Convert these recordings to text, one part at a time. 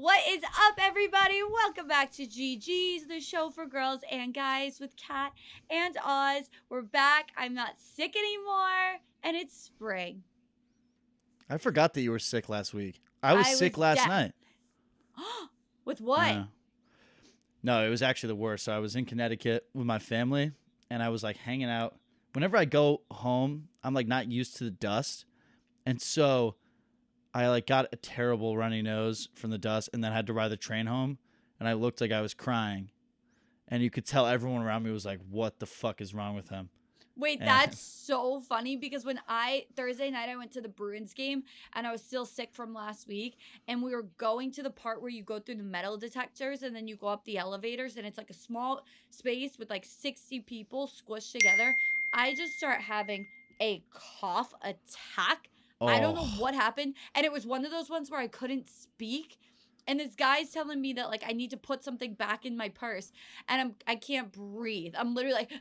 What is up, everybody? Welcome back to GG's, the show for girls and guys with Kat and Oz. We're back. I'm not sick anymore, and it's spring. I forgot that you were sick last week. I was sick last night. With what? No, it was actually the worst. So I was in Connecticut with my family, and I was like hanging out. Whenever I go home, I'm like not used to the dust, and so I like got a terrible runny nose from the dust, and then had to ride the train home, and I looked like I was crying, and you could tell everyone around me was like, "What the fuck is wrong with him?" Wait, And that's so funny because Thursday night I went to the Bruins game and I was still sick from last week, and we were going to the part where you go through the metal detectors and then you go up the elevators, and it's like a small space with like 60 people squished together. I just start having a cough attack. I don't know oh, what happened, and it was one of those ones where I couldn't speak. And this guy's telling me that like I need to put something back in my purse, and I can't breathe. I'm literally like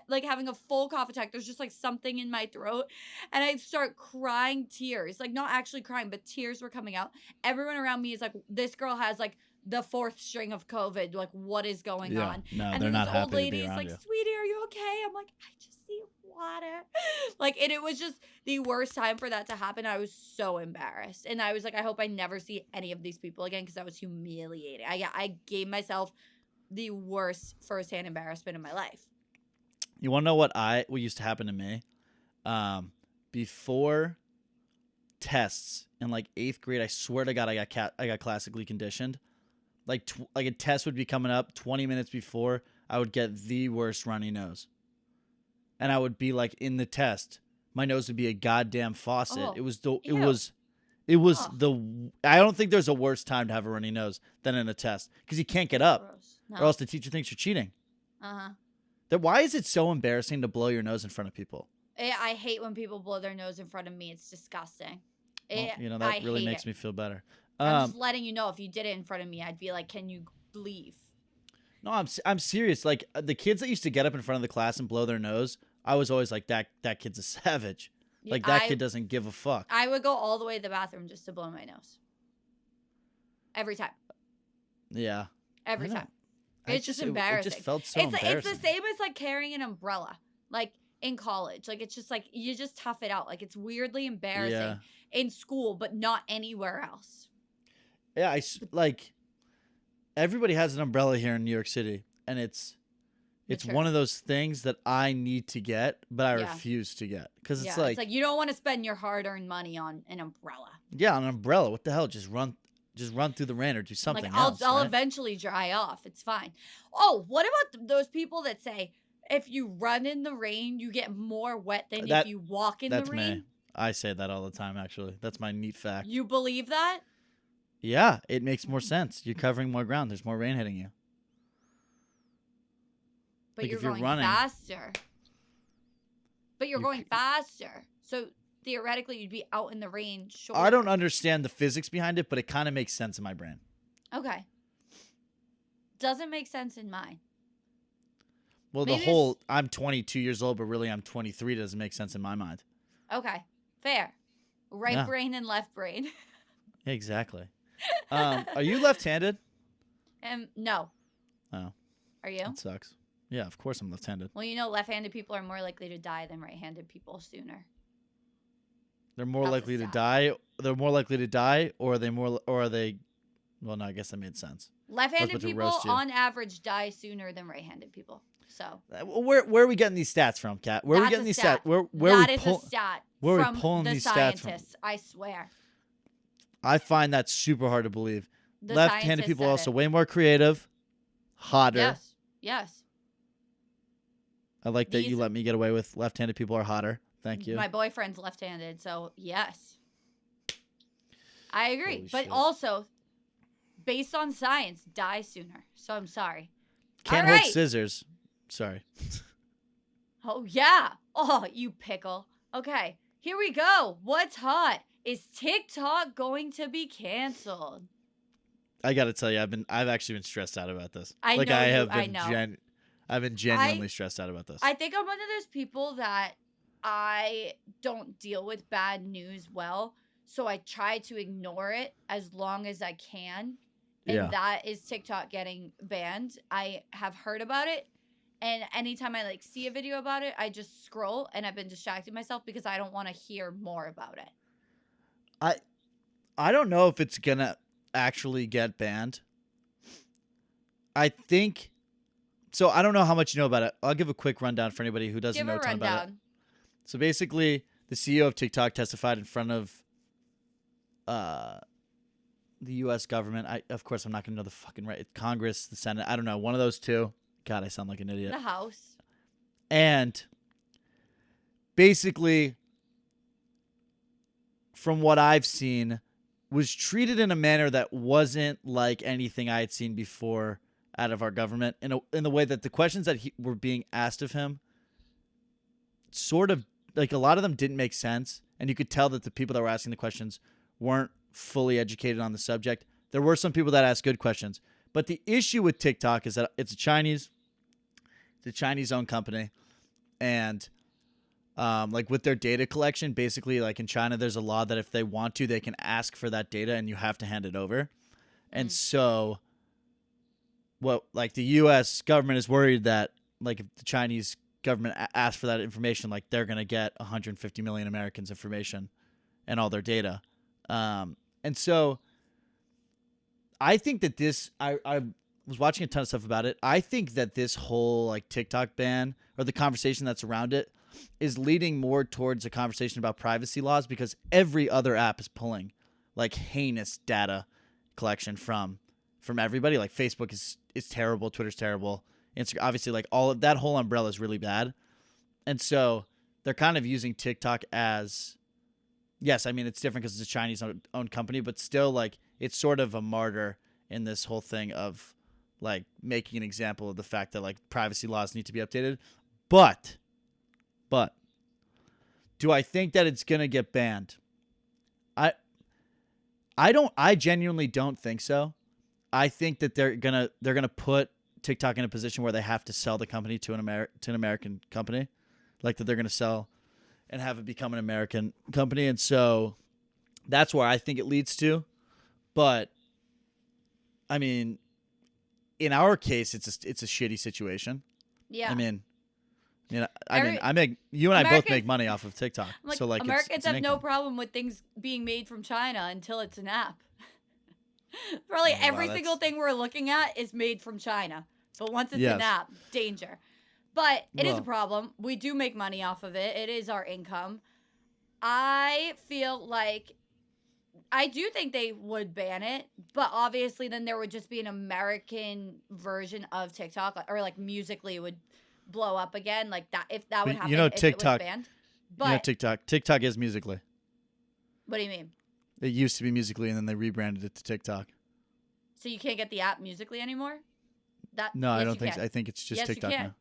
like having a full cough attack. There's just like something in my throat, and I start crying tears. Like not actually crying, but tears were coming out. Everyone around me is like, this girl has like the fourth string of COVID. Like, what is going yeah, on? no, And they're then not this happy old to be lady is around like, you. sweetie, are you okay? I'm like, I just need water. Like, and it was just the worst time for that to happen. I was so embarrassed, and I was like, I hope I never see any of these people again because that was humiliating. I gave myself the worst firsthand embarrassment in my life. You want to know what used to happen to me? Before tests in like 8th grade, I swear to God, I got classically conditioned. Like a test would be coming up 20 minutes before, I would get the worst runny nose, and I would be like in the test, my nose would be a goddamn faucet. Oh, It was ew. it was Oh, the I don't think there's a worse time to have a runny nose than in a test because you can't get up, gross. or No. else the teacher thinks you're cheating. Uh-huh. That why is it so embarrassing to blow your nose in front of people? I hate when people blow their nose in front of me. It's disgusting. Well, that I really hate it. makes me feel better. I'm just letting you know, if you did it in front of me, I'd be like, can you leave? No, I'm serious. Like the kids that used to get up in front of the class and blow their nose, I was always like that kid's a savage. Like that kid doesn't give a fuck. I would go all the way to the bathroom just to blow my nose. Every time. Yeah. Every I know. time. It's just It embarrassing. just felt so It's embarrassing. the same as like carrying an umbrella. Like in college. Like it's just like you just tough it out. Like it's weirdly embarrassing Yeah. in school, but not anywhere else. Yeah, like everybody has an umbrella here in New York City, and it's Mature. one of those things that I need to get, but I Yeah. refuse to get because Yeah, it's like you don't want to spend your hard-earned money on an umbrella. yeah, an umbrella. What the hell? Just run through the rain or do something Like else. I'll right? eventually dry off. It's fine. Oh, what about those people that say if you run in the rain, you get more wet than if you walk in the That's rain? me. I say that all the time. Actually, that's my neat fact. You believe that? Yeah, it makes more sense. You're covering more ground. There's more rain hitting you. But Like, you're if you're going running- faster. But you're You going faster. So theoretically, you'd be out in the rain short. I don't understand the physics behind it, but it kind of makes sense in my brain. Okay. Doesn't make sense in mine. Well, Maybe the it's- whole I'm 22 years old, but really I'm 23 doesn't make sense in my mind. Okay. Fair. Right Yeah. brain and left brain. Exactly. Are you left-handed? No. Oh, Are you? that sucks. Yeah, of course I'm left-handed. Well, you know, left-handed people are more likely to die than right-handed people sooner. They're more That's a likely to fact. die. They're more likely to die, or are they? Well, no, I guess that made sense. Left-handed about to people, roast you. on average, die sooner than right-handed people. So Where are we getting these stats from, Kat? Where are we That's getting a these stat. stats? Where are that we is a stat where are we from pulling the these stats from? scientists. I swear. I find that super hard to believe. The Left-handed scientists people are said also it. way more creative, hotter. Yes. Yes. I like that you These- let me get away with left-handed people are hotter. Thank you. My boyfriend's left-handed, so yes. I agree. Holy But shit. also, based on science, die sooner. So I'm sorry. Can't All hold right. scissors. Sorry. Oh, yeah. Oh, you pickle. Okay, here we go. What's hot? Is TikTok going to be canceled? I got to tell you, I've actually been stressed out about this. I like know I you- have I been know. I've been genuinely stressed out about this. I think I'm one of those people that I don't deal with bad news well. So I try to ignore it as long as I can. Yeah. And that is TikTok getting banned. I have heard about it. And anytime I like see a video about it, I just scroll, and I've been distracting myself because I don't want to hear more about it. I don't know if it's gonna actually get banned. I think so. I don't know how much you know about it. I'll give a quick rundown for anybody who doesn't Give know a a ton about it. rundown. So basically, the CEO of TikTok testified in front of the U.S. government. Of course, I'm not going to know the fucking right. Congress, the Senate. I don't know. One of those two. God, I sound like an idiot. The house. And basically, from what I've seen, was treated in a manner that wasn't like anything I had seen before out of our government. In the way that the questions that were being asked of him, sort of like a lot of them didn't make sense, and you could tell that the people that were asking the questions weren't fully educated on the subject. There were some people that asked good questions, but the issue with TikTok is that it's a Chinese-owned company, and like with their data collection, basically, like in China, there's a law that if they want to, they can ask for that data, and you have to hand it over. And so, what like the U.S. government is worried that like if the Chinese government asks for that information, like they're gonna get 150 million Americans' information and all their data. And so I think that I was watching a ton of stuff about it. I think that this whole like TikTok ban or the conversation that's around it is leading more towards a conversation about privacy laws, because every other app is pulling like heinous data collection from everybody. Like Facebook is terrible, Twitter's terrible, Instagram, obviously, like all of that whole umbrella is really bad. And so they're kind of using TikTok as, yes, I mean, it's different because it's a Chinese owned company, but still like it's sort of a martyr in this whole thing of like making an example of the fact that like privacy laws need to be updated. But do I think that it's going to get banned? I genuinely don't think so. I think that they're going to put TikTok in a position where they have to sell the company to an American company, like that they're going to sell and have it become an American company. And so that's where I think it leads to. But I mean, in our case, it's a shitty situation. Yeah. I mean, I make you and I both make money off of TikTok. Like, so like Americans it's an have no income. problem with things being made from China until it's an app. Probably Oh, wow, every single thing we're looking at is made from China. But once it's an Yes. app, danger. But it is a Well- problem. We do make money off of it. It is our income. I feel like I do think they would ban it, but obviously then there would just be an American version of TikTok, or like Musically would blow up again, like that if that would But happen you know if it TikTok- was banned. You But know, TikTok is Musically. what do you mean? It used to be Musically, and then they rebranded it to TikTok. So you can't get the app Musically anymore? That No, I yes, don't you think can. so. I think it's just Yes, you TikTok can. now.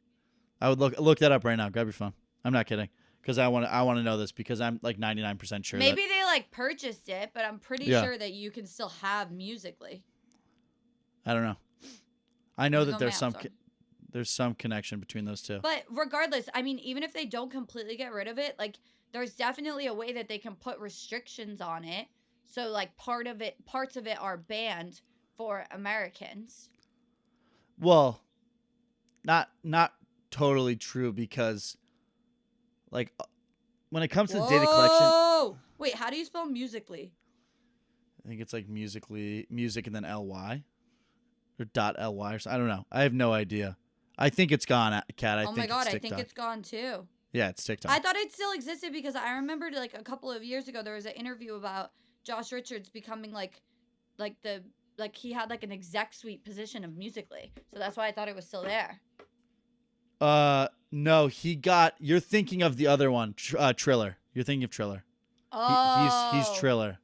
I would look that up right now. Grab your phone. I'm not kidding, because I want to know this, because I'm like 99% sure. Maybe they like purchased it, but I'm pretty Yeah. sure that you can still have Musically. I don't know. I know Look that on there's the some App Store. there's some connection between those two. But regardless, I mean, even if they don't completely get rid of it, like there's definitely a way that they can put restrictions on it. So like parts of it are banned for Americans. Well, not totally true, because like when it comes to data collection, Whoa! Wait, how do you spell Musically? I think it's like Musically, music and then ly or .ly or something. I don't know. I have no idea. I think it's gone, Kat. I Oh think my god, it's I TikTok. think it's gone too. Yeah, it's TikTok. I thought it still existed because I remembered like a couple of years ago there was an interview about Josh Richards becoming like he had like an exec suite position of Musically. So that's why I thought it was still there. No, you're thinking of the other one, Triller. You're thinking of Triller. Oh. He's Triller.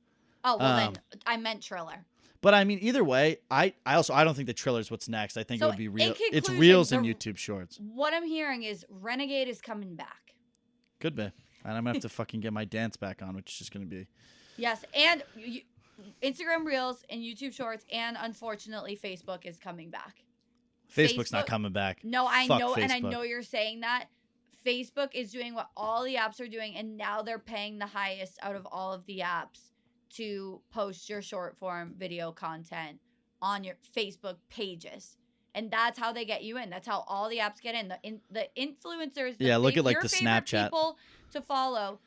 Oh, well Um, then I meant Triller. But I mean, either way, I don't think that Triller's what's next. I think So, it would be in real. It's conclusion, Reels and YouTube Shorts. What I'm hearing is Renegade is coming back. Could be. And I'm gonna have to fucking get my dance back on, which is just gonna be. Yes, and Instagram Reels and YouTube Shorts, and unfortunately Facebook is coming back. Facebook's not Facebook- coming back. No, I Fuck know, and I Facebook. know you're saying that. Facebook is doing what all the apps are doing, and now they're paying the highest out of all of the apps to post your short form video content on your Facebook pages. And that's how they get you in. That's how all the apps get in. The influencers, Yeah, look at like your the favorite Snapchat. people to follow.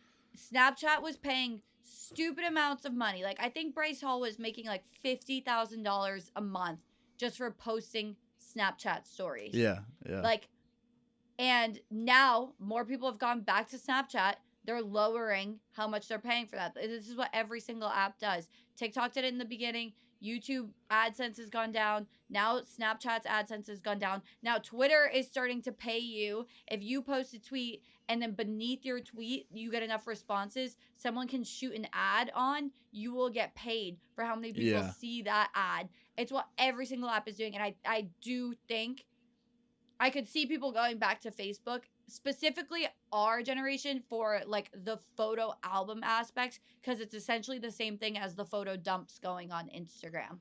Snapchat was paying stupid amounts of money. Like I think Bryce Hall was making like $50,000 a month just for posting Snapchat stories. Yeah, yeah. Like, and now more people have gone back to Snapchat. They're lowering how much they're paying for that. This is what every single app does. TikTok did it in the beginning. YouTube AdSense has gone down. Now Snapchat's AdSense has gone down. Now Twitter is starting to pay you. If you post a tweet and then beneath your tweet you get enough responses, someone can shoot an ad on, you will get paid for how many people see that ad. It's what every single app is doing. And I do think I could see people going back to Facebook, specifically our generation, for like the photo album aspects, because it's essentially the same thing as the photo dumps going on Instagram.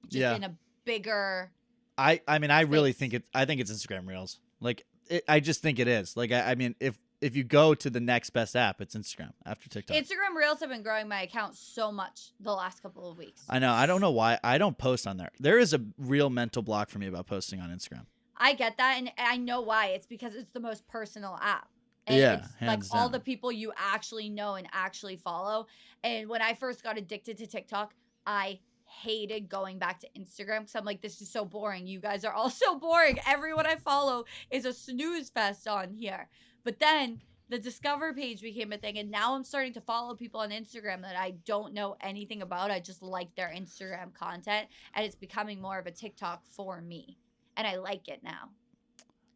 Just in a bigger I mean, I really space. think I think it's Instagram Reels. Like, I just think it is. Like, I mean, if you go to the next best app, it's Instagram after TikTok. Instagram Reels have been growing my account so much the last couple of weeks. I know. I don't know why I don't post on there. There is a real mental block for me about posting on Instagram. I get that, and I know why. It's because it's the most personal app. And Yeah, it's like hands all down. the people you actually know and actually follow. And when I first got addicted to TikTok, I hated going back to Instagram because I'm like, this is so boring. You guys are all so boring. Everyone I follow is a snooze fest on here. But then the Discover page became a thing, and now I'm starting to follow people on Instagram that I don't know anything about. I just like their Instagram content, and it's becoming more of a TikTok for me. And I like it now.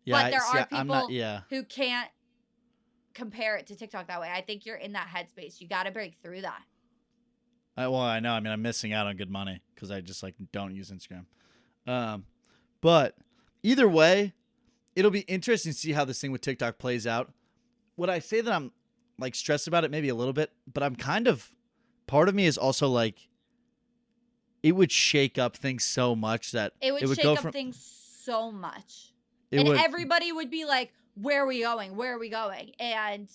Yeah, But there are I'm people not. Yeah, who can't compare it to TikTok that way. I think you're in that headspace. You got to break through that. well, I know. I mean, I'm missing out on good money because I just like don't use Instagram. But either way, it'll be interesting to see how this thing with TikTok plays out. Would I say that I'm like stressed about it? Maybe a little bit, but I'm kind of. Part of me is also like, it would shake up things so much that It would shake go up from things so much. it And would. everybody would be like, where are we going? Where are we going? And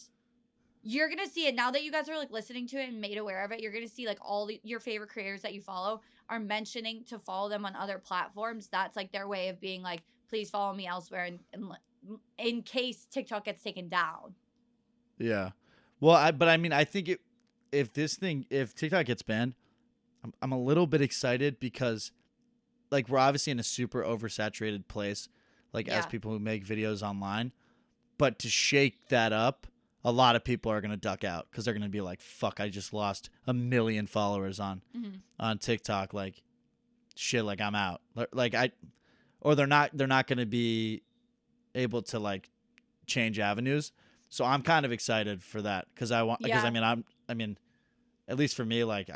you're going to see it now that you guys are like listening to it and made aware of it. You're going to see like all your favorite creators that you follow are mentioning to follow them on other platforms. That's like their way of being like, please follow me elsewhere and in case TikTok gets taken down. Yeah. Well, but I mean, I think if TikTok gets banned, I'm a little bit excited because, like, we're obviously in a super oversaturated place, like, as Yeah. people who make videos online. But to shake that up, a lot of people are going to duck out because they're going to be like, fuck, I just lost 1 million followers on TikTok. Like, shit, like, I'm out. Or they're not going to be able to, like, change avenues. So I'm kind of excited for that because Yeah. I mean, at least for me, like,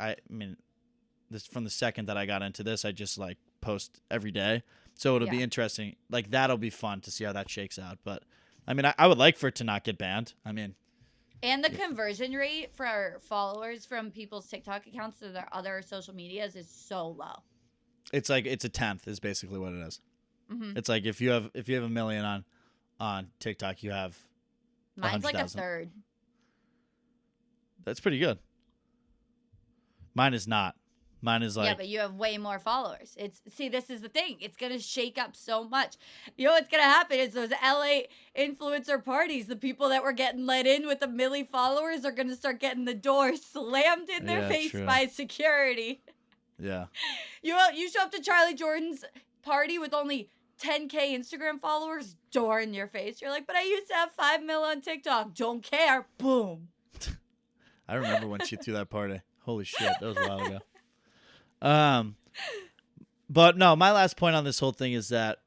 this from the second that I got into this, I just like post every day. So it'll be interesting. Like, that'll be fun to see how that shakes out. But I mean, I would like for it to not get banned. I mean, And the conversion rate for our followers from people's TikTok accounts to their other social medias is so low. it's like it's a tenth is basically what it is. Mm-hmm. It's like if you have 1 million on TikTok, you have Mine's like a 100,000. third. That's pretty good. Mine is not. Mine is like Yeah, but you have way more followers. This is the thing. It's gonna shake up so much. You know what's gonna happen is those LA influencer parties, the people that were getting let in with 1 million followers are gonna start getting the door slammed in their Yeah, face true. by security. yeah. You show up to Charlie Jordan's party with only 10K Instagram followers, door in your face. You're like, but I used to have 5 mil on TikTok. Don't care. Boom. I remember when she threw that party. Holy shit, that was a while ago. But no, my last point on this whole thing is that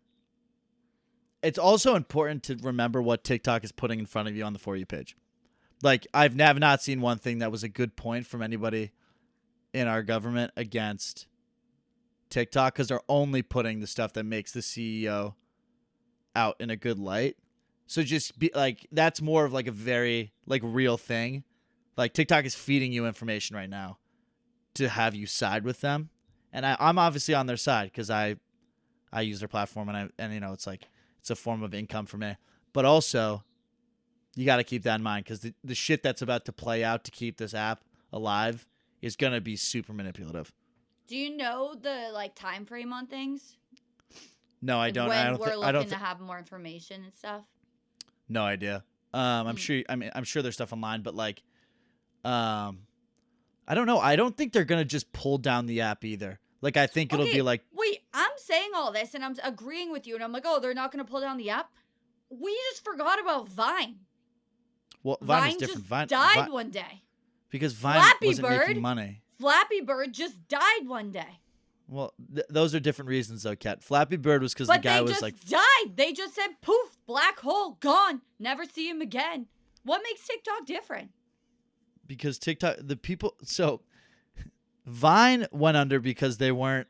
it's also important to remember what TikTok is putting in front of you on the For You page. Like, I've not seen one thing that was a good point from anybody in our government against TikTok because they're only putting the stuff that makes the CEO out in a good light. So just be like, that's more of like a very like real thing. Like, TikTok is feeding you information right now to have you side with them. And I'm obviously on their side because I use their platform and you know, it's like, it's a form of income for me. But also, you got to keep that in mind because the shit that's about to play out to keep this app alive is gonna be super manipulative. Do you know the like time frame on things? No, I Like don't. when I don't. we're I don't. looking to have more information and stuff. No idea. I'm Mm. sure. I mean, I'm sure there's stuff online, but like, I don't know. I don't think they're gonna just pull down the app either. Like, I think it'll Okay, be like, wait, I'm saying all this and I'm agreeing with you, and I'm like, oh, they're not gonna pull down the app. We just forgot about Vine. well, Vine was Vine different. just Vine died Vi- one day. because Vine Flappy wasn't Bird. making money. Flappy Bird just died one day. Well, those are different reasons, though, Kat. Flappy Bird was because the But guy they was just like, died. They just said poof, black hole, gone. Never see him again. What makes TikTok different? because TikTok, the people. So, Vine went under because they weren't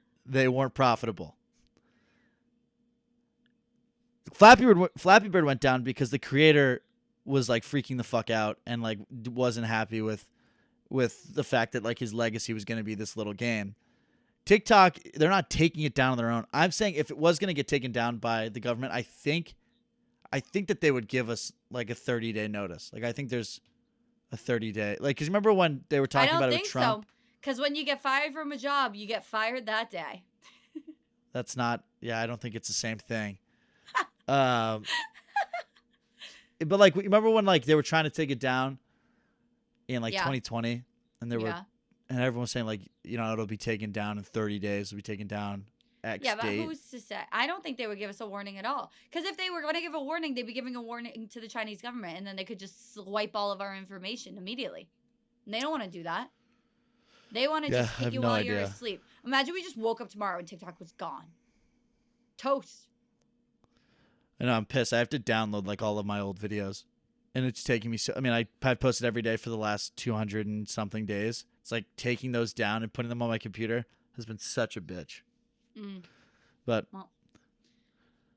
profitable. Flappy Bird went down because the creator was like freaking the fuck out and like wasn't happy with the fact that like his legacy was going to be this little game. TikTok, they're not taking it down on their own. I'm saying if it was going to get taken down by the government, I think that they would give us like a 30-day notice. Like, I think there's a 30-day, like, because remember when they were I talking don't about it think with Trump? so. Because when you get fired from a job, you get fired that day. That's not. Yeah, I don't think it's the same thing. But like, remember when like they were trying to take it down in like Yeah. 2020, and they were, Yeah. and everyone was saying like, it'll be taken down in 30 days. It'll be taken down X Yeah, but date. who's to say? I don't think they would give us a warning at all. Because if they were going to give a warning, they'd be giving a warning to the Chinese government, and then they could just swipe all of our information immediately. And they don't want to do that. They want to Yeah, just I take have you no while you're idea. asleep. Imagine we just woke up tomorrow and TikTok was gone. Toast. I know, I'm pissed. I have to download like all of my old videos, and it's taking me so. I mean, I've posted every day for the last 200 and something days. It's like taking those down and putting them on my computer has been such a bitch. Mm. But Well,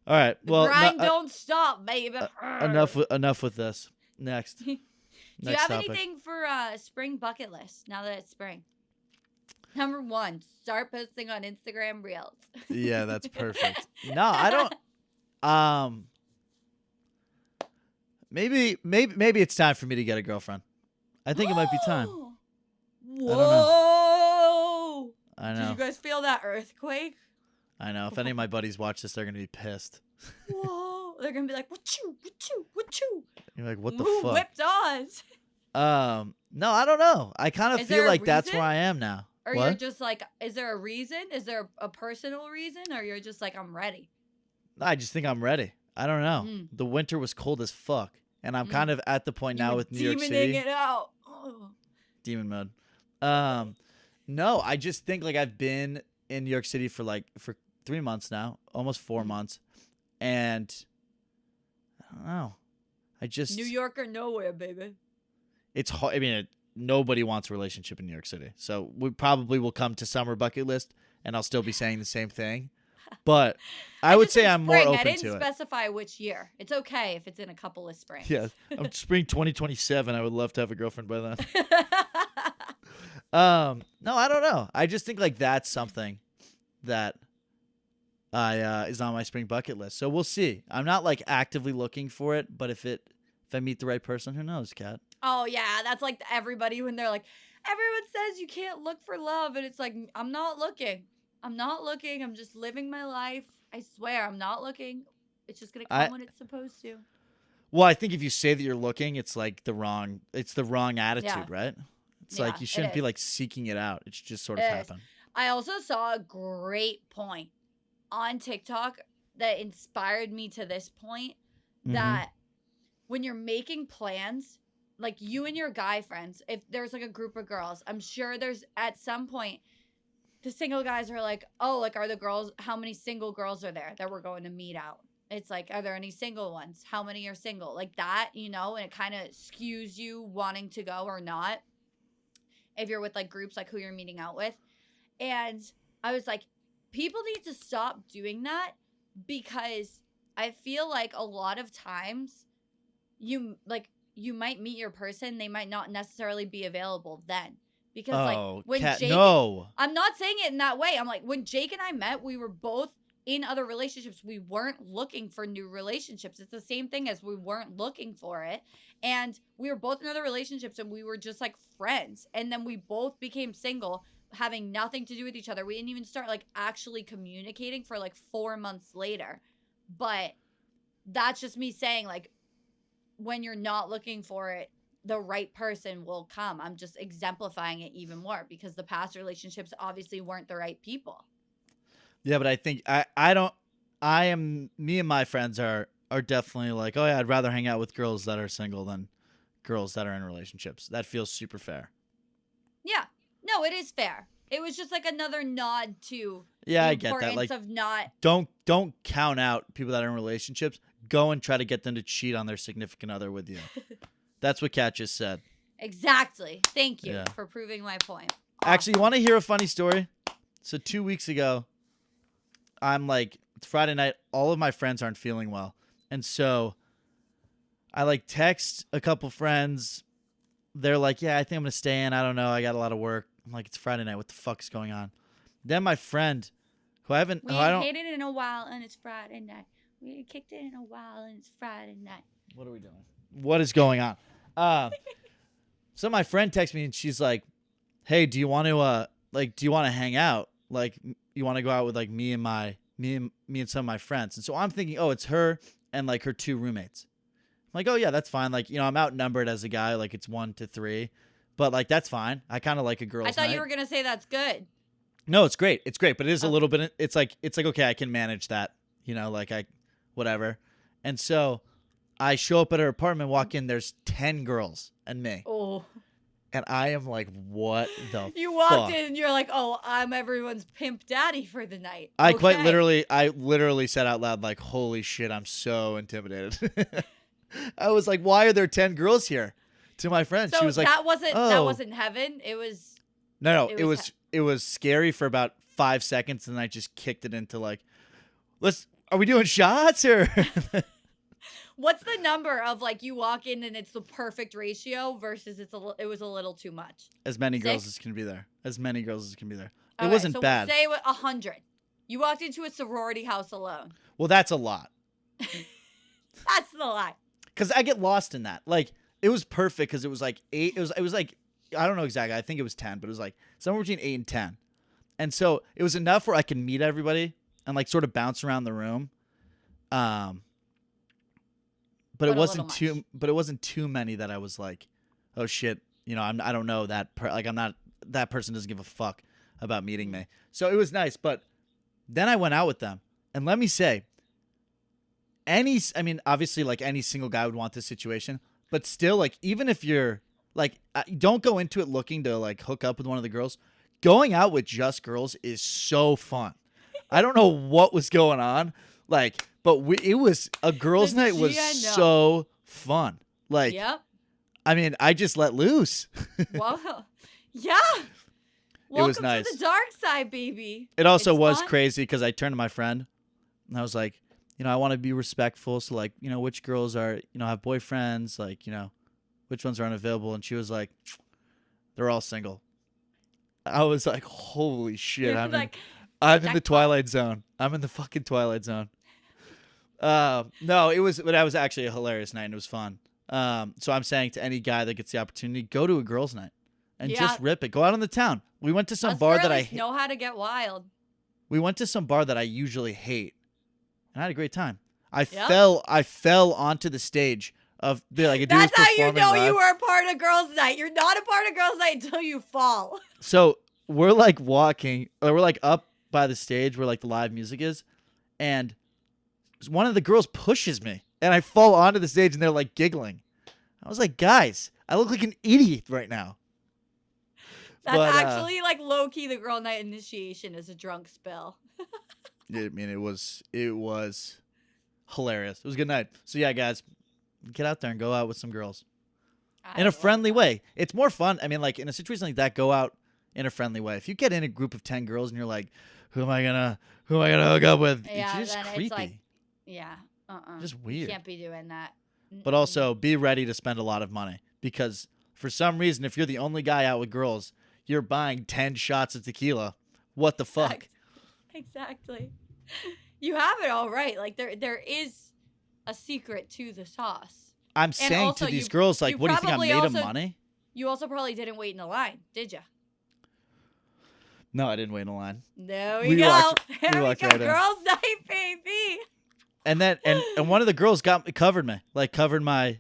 all right, the well, grind don't stop, baby. enough with this. Next. Do you Next have topic. anything for spring bucket list now that it's spring? Number 1, start posting on Instagram Reels. Yeah, that's perfect. No, I don't. Maybe it's time for me to get a girlfriend. I think it might be time. Whoa! I Did know. you guys feel that earthquake? I know. If any of my buddies watch this, they're gonna be pissed. Whoa! They're gonna be like, "Wachoo, wachoo, wachoo." You're like, what the Who fuck? whipped Oz? No, I don't know. I kind of Is feel there a like that's reason? where I am now. Or What? you're just like, is there a reason? Is there a personal reason? Or you're just like, I'm ready? I just think I'm ready. I don't know. Mm. The winter was cold as fuck, and I'm Mm. kind of at the point You now were with New York demoning City. it out. Oh. Demon mode. No, I just think like I've been in New York City for 3 months now, almost 4 Mhm. months, and I don't know. I just New York or nowhere, baby. it's hard. I mean, nobody wants a relationship in New York City, so we probably will come to summer bucket list, and I'll still be saying the same thing. But I would just say said I'm more spring. I open didn't to it. specify which year. It's okay if it's in a couple of springs. Yeah, I'm spring 2027. I would love to have a girlfriend by then. No, I don't know. I just think like that's something that I is on my spring bucket list. So we'll see. I'm not like actively looking for it, but if I meet the right person, who knows, Kat? Oh yeah, that's like everybody when they're like, everyone says you can't look for love, and it's like, I'm not looking. I'm not looking. I'm just living my life. I swear, I'm not looking. It's just gonna come when it's supposed to. Well, I think if you say that you're looking, it's like the wrong attitude, Yeah. right? It's Yeah, like you it shouldn't be is. like seeking it out. It should just sort of It is. happen. I also saw a great point on TikTok that inspired me to this point Mhm. that when you're making plans, like you and your guy friends, if there's like a group of girls, I'm sure there's at some point the single guys are like, oh, like are the girls, how many single girls are there that we're going to meet out? It's like, are there any single ones? How many are single? Like that, and it kind of skews you wanting to go or not if you're with like groups like who you're meeting out with. And I was like, people need to stop doing that because I feel like a lot of times you might meet your person, they might not necessarily be available then. Because Oh, like when Kat, Jake, no. I'm not saying it in that way. I'm like, when Jake and I met, we were both in other relationships, we weren't looking for new relationships. It's the same thing as we weren't looking for it. And we were both in other relationships and we were just like friends. And then we both became single, having nothing to do with each other. We didn't even start like actually communicating for like 4 months later. But that's just me saying, like, when you're not looking for it, the right person will come. I'm just exemplifying it even more because the past relationships obviously weren't the right people. Yeah, but I think me and my friends are definitely like, oh yeah, I'd rather hang out with girls that are single than girls that are in relationships. That feels super fair. Yeah. No, it is fair. It was just like another nod to Yeah, the I get that. importance Like, of not. don't count out people that are in relationships. Go and try to get them to cheat on their significant other with you. That's what Kat just said. Exactly. Thank you Yeah. for proving my point. Actually, you want to hear a funny story? So 2 weeks ago, I'm like, it's Friday night. All of my friends aren't feeling well. And so I like text a couple friends. They're like, yeah, I think I'm going to stay in. I don't know. I got a lot of work. I'm like, it's Friday night. What the fuck's going on? Then my friend, who I haven't, We who I ain't don't, hit it in a while and it's Friday night. We ain't kicked it in a while and it's Friday night. what are we doing? What is going on? So my friend texts me and she's like, hey, do you want to hang out? Like, you want to go out with like me and some of my friends. And so I'm thinking, oh, it's her and like her 2 roommates. I'm like, oh yeah, that's fine. Like, I'm outnumbered as a guy. Like, it's 1 to 3, but like, that's fine. I kind of like a girl's I thought night. you were going to say that's good. No, it's great. It's great, but it is a Oh. little bit. It's like okay, I can manage that. Like whatever. And so I show up at her apartment, walk in. There's 10 girls and me, Oh. and I am like, what the? You walked fuck? in and you're like, oh, I'm everyone's pimp daddy for the night. I Okay. literally said out loud, like, holy shit, I'm so intimidated. I was like, why are there 10 girls here? To my friend, So she was like, that oh. wasn't heaven. It was. no, it it was was scary for about 5 seconds, and then I just kicked it into like, are we doing shots or? What's the number of like you walk in and it's the perfect ratio versus it was a little too much? As many girls 6? as can be there. As many girls as can be there. Okay, It wasn't so bad. Say 100. You walked into a sorority house alone. Well, that's a lot. That's the lie. Because I get lost in that. Like, it was perfect because it was like 8. It was like, I don't know exactly. I think it was 10, but it was like somewhere between 8 and 10. And so it was enough where I could meet everybody and like sort of bounce around the room. But But it a wasn't little too. much. But it wasn't too many that I was like, oh shit. I don't know that. I'm not. That person doesn't give a fuck about meeting me. So it was nice. But then I went out with them, and let me say, obviously, like any single guy would want this situation, but still, like, even if you're like, don't go into it looking to like hook up with one of the girls. Going out with just girls is so fun. I don't know what was going on, like, but it was a girls' The night was GNO. so fun. Like, Yep. I mean, I just let loose. Well, yeah. Welcome was nice. to the dark side, baby. It also It's was fun. crazy because I turned to my friend and I was like, I want to be respectful. So like, which girls are, have boyfriends, like, which ones are unavailable. And she was like, they're all single. I was like, holy shit. You're I'm like, in the jackpot. Twilight Zone. I'm in the fucking Twilight Zone. No, but that was actually a hilarious night and it was fun. So I'm saying to any guy that gets the opportunity, go to a girls' night and Yeah. just rip it. Go out on the town. We went to some us bar that I girlies know how to get wild. We went to some bar that I usually hate, and I had a great time. I Yep. fell onto the stage of a dude was That's how you performing know live. you were a part of girls' night. You're not a part of girls' night until you fall. So we're like walking, or we're like up by the stage where like the live music is, and one of the girls pushes me, and I fall onto the stage, and they're like giggling. I was like, guys, I look like an idiot right now. That's But, actually like low key the girl night initiation is a drunk spill. I mean, it was hilarious. It was a good night. So yeah, guys, get out there and go out with some girls I in a love friendly that. way. It's more fun. I mean, like in a situation like that, go out in a friendly way. If you get in a group of 10 girls and you're like, who am I gonna hook up with? Yeah, It's just then creepy. it's like, yeah, Just You weird. can't be doing that. But also be ready to spend a lot of money because for some reason, if you're the only guy out with girls, you're buying 10 shots of tequila. What the fuck? Exactly. You have it all right. Like there is a secret to the sauce. I'm And saying also, to these you girls, like, you what do you think I'm probably made of also money? you also probably didn't wait in the line, did you? No, I didn't wait in line. There we We go. walked- There we walked go. right in. Girls' night, baby. And then and one of the girls covered me, like covered my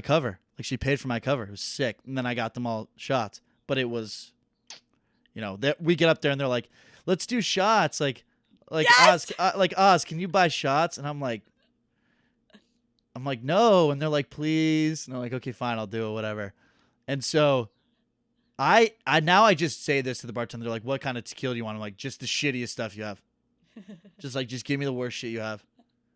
cover, like she paid for my cover. It was sick. And then I got them all shots, but it was, we get up there and they're like, let's do shots, like Yes! Oz, can you buy shots? And I'm like no, and they're like please, and I'm like okay fine, I'll do it, whatever. And so I now I just say this to the bartender, like what kind of tequila do you want? I'm like just the shittiest stuff you have. Just give me the worst shit you have.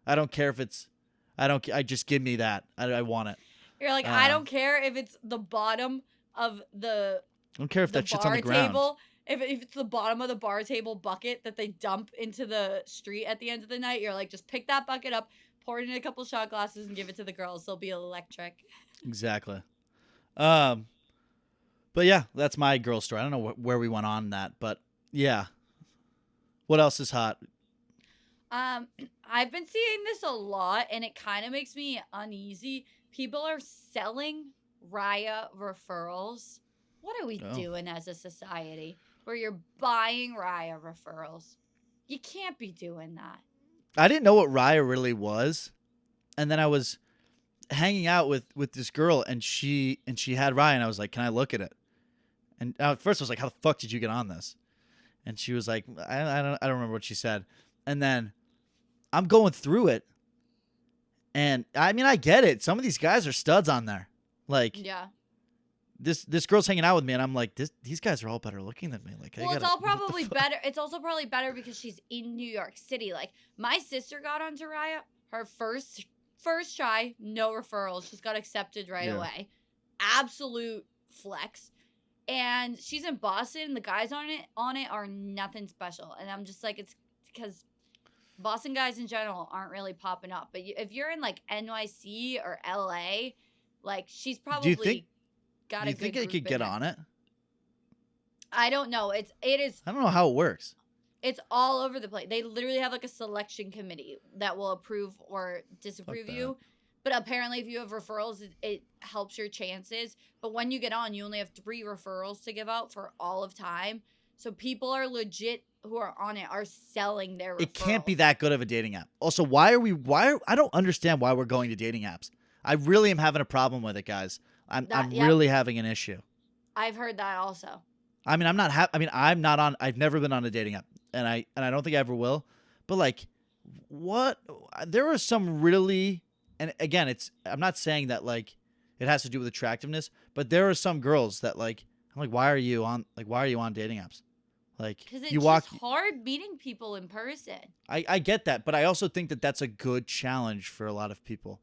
I don't care if it's, I just give me that. I want it. You're like, I don't care if it's the bottom of the I don't care if that shit's on bar the ground. table. If it's the bottom of the bar table bucket that they dump into the street at the end of the night, you're like, just pick that bucket up, pour it in a couple shot glasses, and give it to the girls. They'll be electric. Exactly. But yeah, that's my girl story. I don't know where we went on that, but yeah. What else is hot? I've been seeing this a lot, and it kind of makes me uneasy. People are selling Raya referrals. What are we doing as a society where you're buying Raya referrals? You can't be doing that. I didn't know what Raya really was, and then I was hanging out with this girl, and she had Raya, and I was like, "Can I look at it?" And at first I was like, "How the fuck did you get on this?" And she was like, "I don't remember what she said." And then I'm going through it, and I mean I get it. Some of these guys are studs on there, like Yeah. This girl's hanging out with me, and I'm like, these guys are all better looking than me. Like, Well, it's all probably better. It's also probably better because she's in New York City. Like, my sister got onto Raya. Her first try, no referrals. She's got accepted right away. Absolute flex. And she's in Boston. The guys on it are nothing special. And I'm just like, it's because Boston guys in general aren't really popping up. But if you're in like NYC or LA, like she's probably got do a you good think they group could in get there. on it? I don't know. It is. I don't know how it works. It's all over the place. They literally have like a selection committee that will approve or disapprove you. But apparently, if you have referrals, it helps your chances. But when you get on, you only have 3 referrals to give out for all of time. So people are legit who are on it are selling their referrals. It can't be that good of a dating app. Also, I don't understand why we're going to dating apps. I really am having a problem with it, guys. I'm really having an issue. I've heard that also. I mean, I'm not on. I've never been on a dating app, and I don't think I ever will. But like, what? There are some really, and again, I'm not saying that like it has to do with attractiveness, but there are some girls that like I'm like, why are you on dating apps? Like, because it's just hard meeting people in person. I get that, but I also think that that's a good challenge for a lot of people.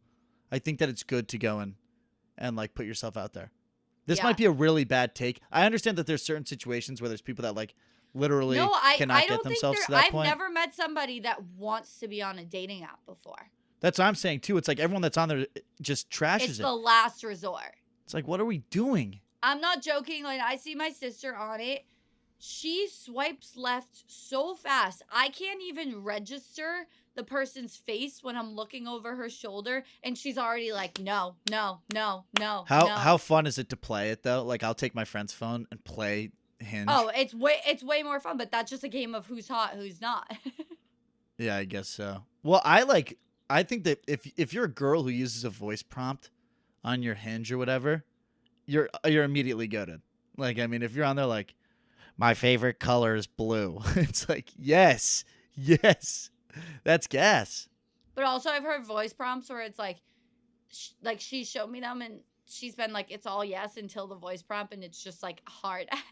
I think that it's good to go and like put yourself out there. This might be a really bad take. I understand that there's certain situations where there's people that like literally cannot get themselves to that point. I've never met somebody that wants to be on a dating app before. That's what I'm saying too. It's like everyone that's on there just trashes it. It's the last resort. It's like, what are we doing? I'm not joking. Like, I see my sister on it. She swipes left so fast. I can't even register the person's face when I'm looking over her shoulder, and she's already like, no. How fun is it to play it though? Like, I'll take my friend's phone and play Hinge. Oh, it's way more fun, but that's just a game of who's hot, who's not. Yeah, I guess so. Well, I think that if you're a girl who uses a voice prompt on your Hinge or whatever, you're immediately goated. Like, I mean, if you're on there like, my favorite color is blue, it's like, yes, that's gas. But also, I've heard voice prompts where it's like she showed me them, and she's been like, it's all yes until the voice prompt, and it's just like hard X.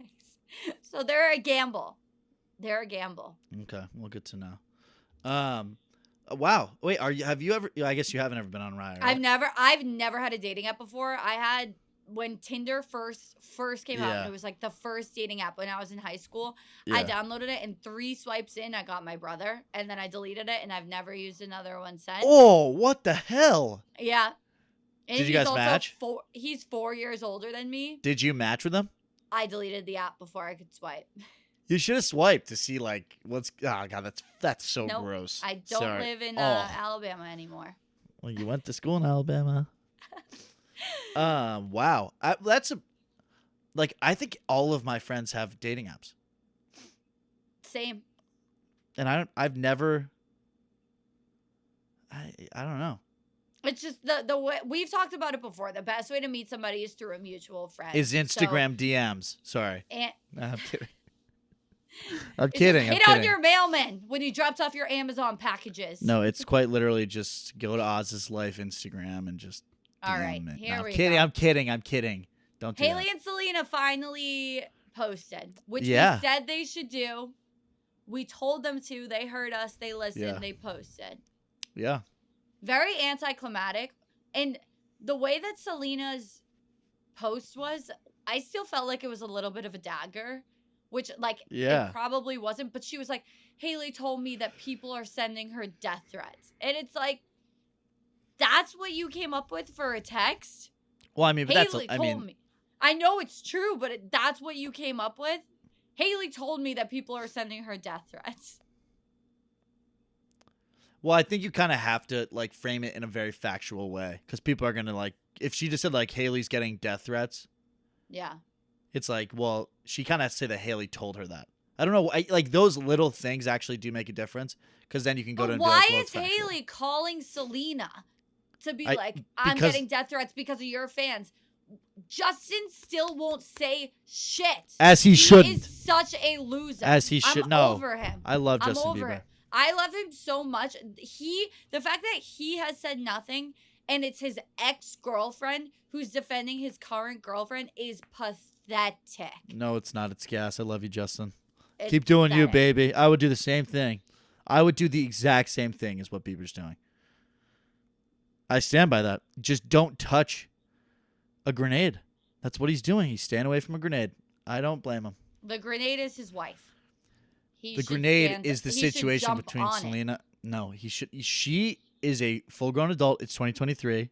So they're a gamble. Okay, well, good to know. Wow. Wait, have you ever? I guess you haven't ever been on Raya, right? I've never had a dating app before. I had when Tinder first came out, and it was like the first dating app when I was in high school. Yeah. I downloaded it, and 3 swipes in, I got my brother, and then I deleted it, and I've never used another one since. Oh, what the hell? Yeah. And Did you guys match? He's 4 years older than me. Did you match with him? I deleted the app before I could swipe. You should have swiped to see like what's. Oh god, that's so Nope, gross. I don't Sorry. live in Oh. Alabama anymore. Well, you went to school in Alabama. Wow. I think all of my friends have dating apps, Same. and I've never. I don't know. It's just the way we've talked about it before. The best way to meet somebody is through a mutual friend. Is Instagram DMs? Sorry, And no, I'm kidding. I'm it's kidding. just I'm hit out kidding. your mailman when he drops off your Amazon packages. No, it's quite literally just go to Oz's Life Instagram and just. All DM right, it. here No, we kidding. go. I'm kidding. Don't do Haley that. and Selena finally posted, which Yeah. we said they should do. We told them to. They heard us. They listened. Yeah. They posted. Yeah. Very anticlimactic. And the way that Selena's post was, I still felt like it was a little bit of a dagger, which Yeah. it probably wasn't. But she was like, Haley told me that people are sending her death threats. And it's like, that's what you came up with for a text? Well, I mean, but Haley that's. I told mean, me. I know it's true, but that's what you came up with? Haley told me that people are sending her death threats. well, I think you kind of have to like frame it in a very factual way because people are gonna like if she just said like Haley's getting death threats, Yeah. it's like well she kind of has to say that Haley told her that. I don't know. Like those little things actually do make a difference because then you can go to But and be why like, well, is it's factual. Haley calling Selena to be I- like, I'm because- getting death threats because of your fans? Justin still won't say shit. As he He shouldn't. is such a loser. As he should. I'm No, over him. I love I'm Justin over Bieber. it. I love him so much. The fact that he has said nothing and it's his ex-girlfriend who's defending his current girlfriend is pathetic. No, it's not. It's gas. I love you, Justin. It's Keep doing you, pathetic. baby. I would do the same thing. I would do the exact same thing as what Bieber's doing. I stand by that. Just don't touch a grenade. That's what he's doing. He's staying away from a grenade. I don't blame him. The grenade is his wife. He The should grenade stand- is the he should situation jump between on it. Selena. No, he should. She is a full-grown adult. It's 2023.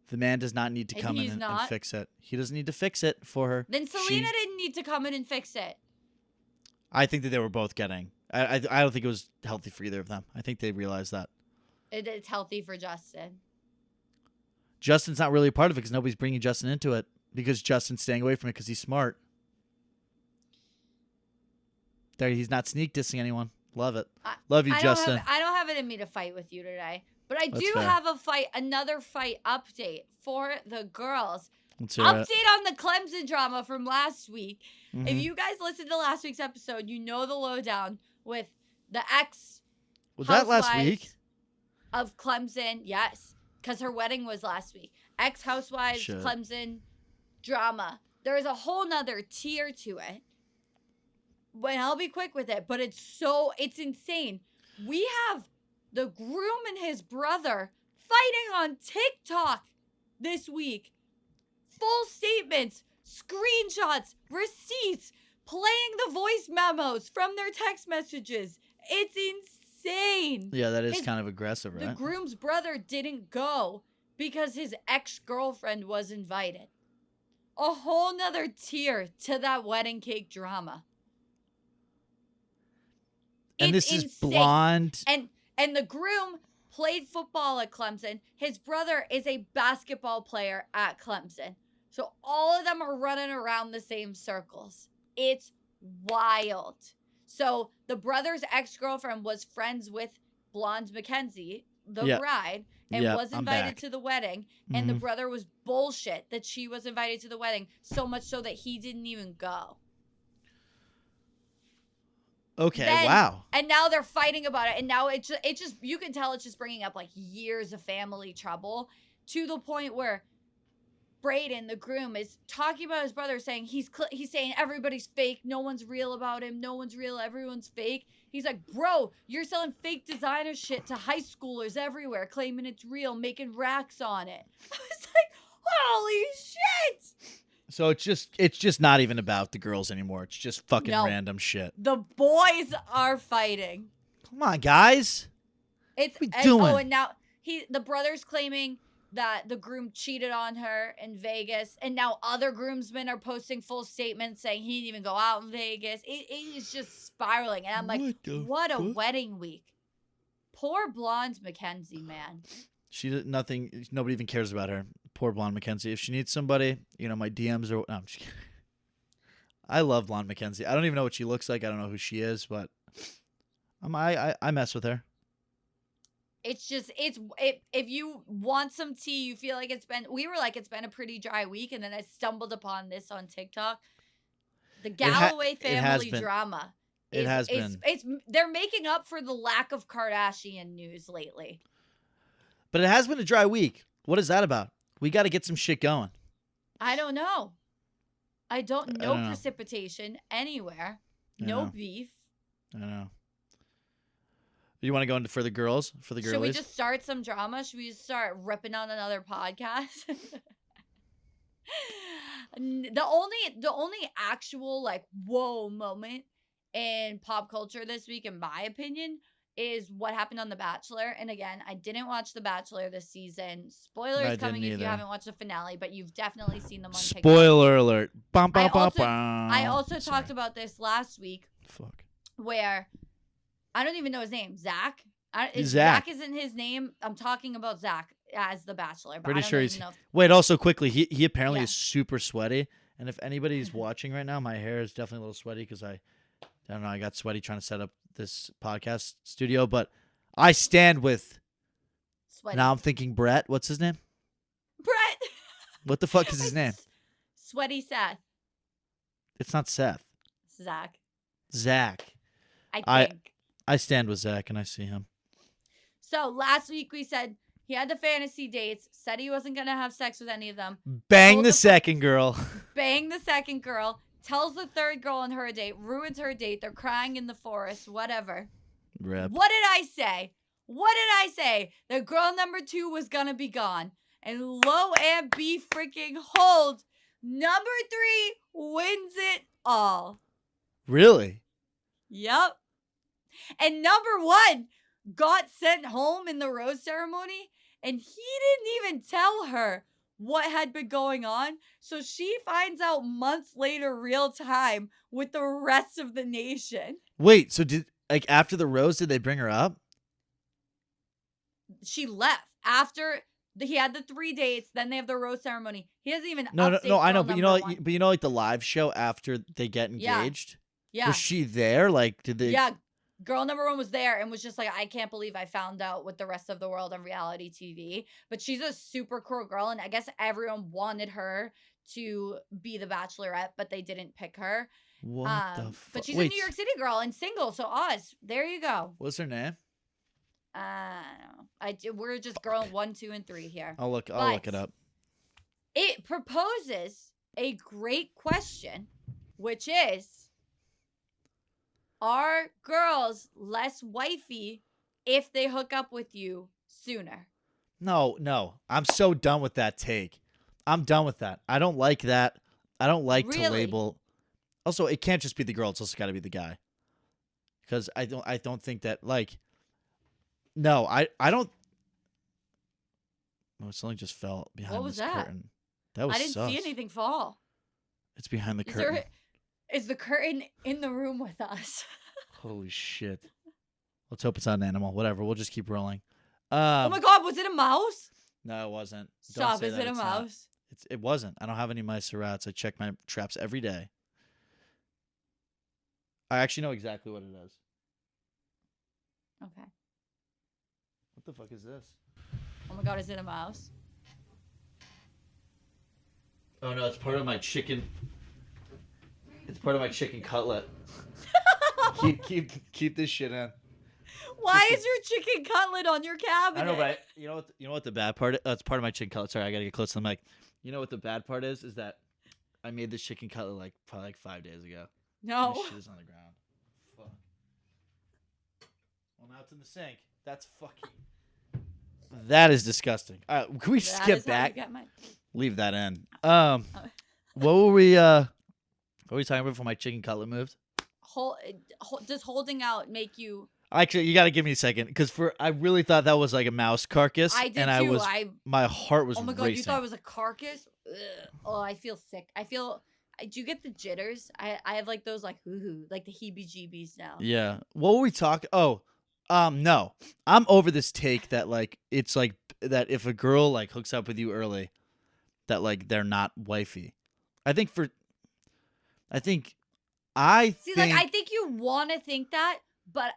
The man does not need to And come in he's and not? fix it. He doesn't need to fix it for her. Then Selena didn't need to come in and fix it. I think that they were both getting. I don't think it was healthy for either of them. I think they realized that. It's healthy for Justin. Justin's not really a part of it because nobody's bringing Justin into it because Justin's staying away from it because he's smart. There, he's not sneak dissing anyone. Love it. Love you, Justin. I don't have it in me to fight with you today, but I That's do fair. have another fight update for the girls. Let's hear it. Update on the Clemson drama from last week. If Mhm. you guys listened to last week's episode, you know the lowdown with the ex. Was that last housewives week? Of Clemson, yes, because her wedding was last week. Ex-housewives, Shit. Clemson drama. There is a whole nother tier to it. But I'll be quick with it, but it's insane. We have the groom and his brother fighting on TikTok this week. Full statements, screenshots, receipts, playing the voice memos from their text messages. It's insane. Yeah, that is His- kind of aggressive, The right? groom's brother didn't go because his ex-girlfriend was invited. A whole nother tier to that wedding cake drama. And It's this is insane. blonde. And the groom played football at Clemson. His brother is a basketball player at Clemson. So all of them are running around the same circles. It's wild. So the brother's ex-girlfriend was friends with Blonde Mackenzie, the Yeah. bride, and Yeah, was I'm invited back. to the wedding. And the Mhm. brother was bullshit that she was invited to the wedding, so much so that he didn't even go. Okay, Then- wow. And now they're fighting about it. And now it just you can tell it's just bringing up like years of family trouble to the point where Braden, the groom, is talking about his brother, saying he's saying everybody's fake, no one's real about him, no one's real, everyone's fake. He's like, bro, you're selling fake designer shit to high schoolers everywhere, claiming it's real, making racks on it. I was like, holy shit! So it's just not even about the girls anymore. It's just fucking No. random shit. The boys are fighting. Come on, guys. It's What we and, doing? oh, and now the brother's claiming that the groom cheated on her in Vegas, and now other groomsmen are posting full statements saying he didn't even go out in Vegas. It is just spiraling, and I'm like, what a wedding week. Poor blonde Mackenzie, man. She did nothing. Nobody even cares about her. Poor blonde Mackenzie. If she needs somebody, my DMs are. No, I'm just kidding. I love blonde Mackenzie. I don't even know what she looks like. I don't know who she is, but I mess with her. It's just if you want some tea, you feel like it's been a pretty dry week, and then I stumbled upon this on TikTok. The Galloway family drama. It's they're making up for the lack of Kardashian news lately. But it has been a dry week. What is that about? We got to get some shit going. I don't know. I don't know precipitation anywhere. No beef. I don't know. You want to go into for the girls? For the girlies? Should we just start some drama? Should we just start ripping on another podcast? The only actual like whoa moment in pop culture this week, in my opinion, is what happened on The Bachelor. And again, I didn't watch The Bachelor this season. Spoilers coming if you haven't watched the finale, but you've definitely seen them on TikTok. Spoiler alert. I also talked about this last week. Fuck. Where I don't even know his name. Zach? Zach. Zach isn't his name. I'm talking about Zach as The Bachelor. But Pretty sure he's... Wait, also quickly, he apparently is super sweaty. And if anybody's watching right now, my hair is definitely a little sweaty because I don't know, I got sweaty trying to set up this podcast studio. But I stand with... Sweaty. Now I'm thinking Brett. What's his name? Brett! What the fuck is his name? Sweaty Seth. It's not Seth. Zach. I stand with Zach and I see him. So last week we said he had the fantasy dates, said he wasn't going to have sex with any of them. Bang the second girl. Bang the second girl. Tells the third girl on her date. Ruins her date. They're crying in the forest. Whatever. Rip. What did I say? The girl number 2 was going to be gone. And lo and be freaking hold. Number 3 wins it all. Really? Yep. And number 1 got sent home in the rose ceremony, and he didn't even tell her what had been going on. So she finds out months later, real time, with the rest of the nation. Wait, so after the rose, did they bring her up? She left after he had the 3 dates. Then they have the rose ceremony. He doesn't even no. I know, but like the live show after they get engaged. Yeah. Was she there? Like, did they? Yeah. Girl number 1 was there and was just like, I can't believe I found out with the rest of the world on reality TV. But she's a super cool girl, and I guess everyone wanted her to be the Bachelorette, but they didn't pick her. What the fuck? But she's a New York City girl and single, so Oz. There you go. What's her name? We're just girl 1, 2, and 3 here. I'll look it up. It proposes a great question, which is, are girls less wifey if they hook up with you sooner? No. I'm so done with that take. I'm done with that. I don't like that. I don't like to label. Also, it can't just be the girl. It's also got to be the guy. Because I don't think that, like... No, I don't... Oh, something just fell behind this curtain. That was I didn't see anything fall. It's behind the curtain. Is the curtain in the room with us? Holy shit. Let's hope it's not an animal. Whatever. We'll just keep rolling. Oh my God. Was it a mouse? No, it wasn't. Stop. Is it a mouse? It wasn't. I don't have any mice or rats. I check my traps every day. I actually know exactly what it is. Okay. What the fuck is this? Oh my God. Is it a mouse? Oh no, it's part of my chicken. It's part of my chicken cutlet. keep this shit in. Why is your chicken cutlet on your cabinet? I know, but you know what the bad part is? It's part of my chicken cutlet. Sorry, I gotta get close to the mic. You know what the bad part is? Is that I made this chicken cutlet probably 5 days ago. No. This shit is on the ground. Fuck. Well, now it's in the sink. That's fucking... That is disgusting. Can we skip back? Leave that in. What were we talking about before my chicken cutlet moved? Does holding out make you... Actually, you got to give me a second because I really thought that was like a mouse carcass. I did and too. My heart was Oh my god, racing. you thought it was a carcass? Ugh. Oh, I feel sick. Do you get the jitters? I have like those like hoo like the heebie-jeebies now. Yeah. What were we talking? Oh, no. I'm over this take that like it's like that if a girl like hooks up with you early, that like they're not wifey. I think See, like I think you want to think that, but